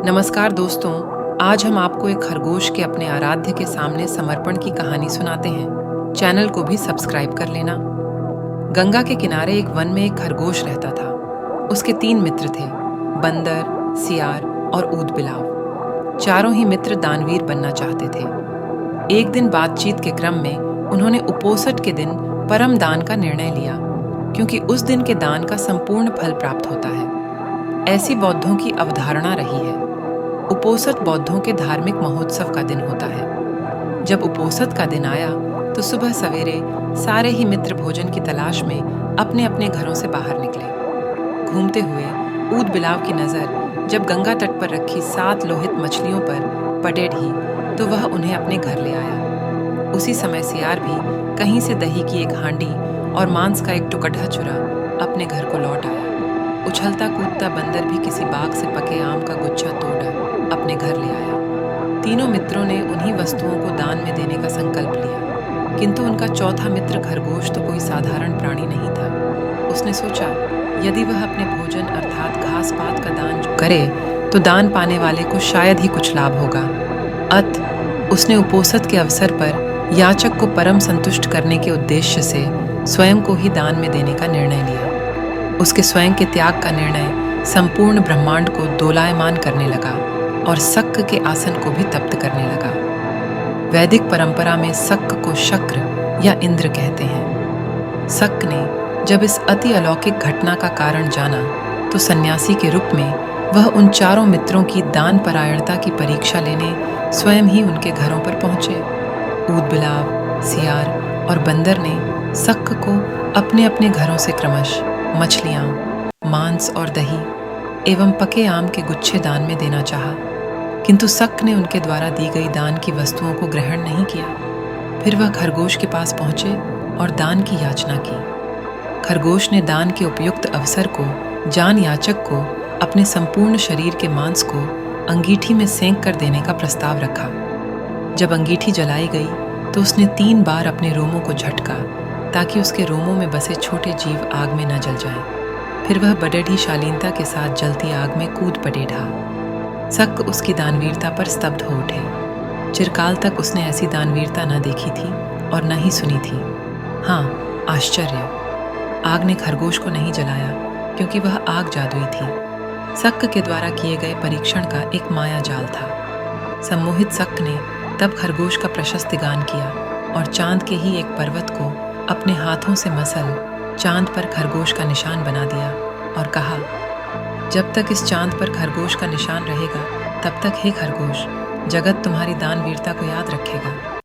नमस्कार दोस्तों, आज हम आपको एक खरगोश के अपने आराध्य के सामने समर्पण की कहानी सुनाते हैं। चैनल को भी सब्सक्राइब कर लेना। गंगा के किनारे एक वन में एक खरगोश रहता था। उसके 3 मित्र थे, बंदर, सियार और ऊदबिलाव। चारों ही मित्र दानवीर बनना चाहते थे। एक दिन बातचीत के क्रम में उन्होंने उपोसट के दिन परम दान का निर्णय लिया, क्योंकि उस दिन के दान का संपूर्ण फल प्राप्त होता है। ऐसी बौद्धों की अवधारणा रही है। उपोसत बौद्धों के धार्मिक महोत्सव का दिन होता है। जब उपोसत का दिन आया तो सुबह सवेरे सारे ही मित्र भोजन की तलाश में अपने अपने घरों से बाहर निकले। घूमते हुए ऊदबिलाव की नज़र जब गंगा तट पर रखी 7 लोहित मछलियों पर पड़े ढी तो वह उन्हें अपने घर ले आया। उसी समय सियार भी कहीं से दही की एक हांडी और मांस का एक टुकड़ा चुरा अपने घर को लौट आया। उछलता कूदता बंदर भी किसी बाग से पके आम का गुच्छा तोड़ अपने घर ले आया। तीनों मित्रों ने उन्हीं वस्तुओं को दान में देने का संकल्प लिया, किंतु उनका चौथा मित्र खरगोश तो कोई साधारण प्राणी नहीं था। उसने सोचा, यदि वह अपने भोजन अर्थात घास पात का दान करे तो दान पाने वाले को शायद ही कुछ लाभ होगा। अतः उसने उपोसत के अवसर पर याचक को परम संतुष्ट करने के उद्देश्य से स्वयं को ही दान में देने का निर्णय लिया। उसके स्वयं के त्याग का निर्णय संपूर्ण ब्रह्मांड को दोलायमान करने लगा और शक्र के आसन को भी तप्त करने लगा। वैदिक परंपरा में शक्र को शक्र या इंद्र कहते हैं। शक्र ने जब इस अति अलौकिक घटना का कारण जाना तो सन्यासी के रूप में वह उन चारों मित्रों की दान परायणता की परीक्षा लेने स्वयं ही उनके घरों पर पहुंचे। ऊदबिलाव, सियार और बंदर ने शक्र को अपने अपने घरों से क्रमश मछलियाँ, मांस और दही एवं पके आम के गुच्छे दान में देना चाहा, किंतु शक्र ने उनके द्वारा दी गई दान की वस्तुओं को ग्रहण नहीं किया। फिर वह खरगोश के पास पहुंचे और दान की याचना की। खरगोश ने दान के उपयुक्त अवसर को जान याचक को अपने संपूर्ण शरीर के मांस को अंगीठी में सेंक कर देने का प्रस्ताव रखा। जब अंगीठी जलाई गई तो उसने 3 बार अपने रोमों को झटका ताकि उसके रोमों में बसे छोटे जीव आग में न जल जाएं। फिर वह बड़े शालीनता के साथ जलती आग में कूद पड़े ढा। शक्र उसकी दानवीरता पर स्तब्ध हो उठे। चिरकाल तक उसने ऐसी दानवीरता न देखी थी और न ही सुनी थी। हाँ, आश्चर्य, आग ने खरगोश को नहीं जलाया, क्योंकि वह आग जादुई थी। शक्र के द्वारा किए गए परीक्षण का एक माया जाल था। सम्मोहित शक्र ने तब खरगोश का प्रशस्त गान किया और चांद के ही एक पर्वत को अपने हाथों से मसल चांद पर खरगोश का निशान बना दिया और कहा, जब तक इस चांद पर खरगोश का निशान रहेगा तब तक हे खरगोश, जगत तुम्हारी दानवीरता को याद रखेगा।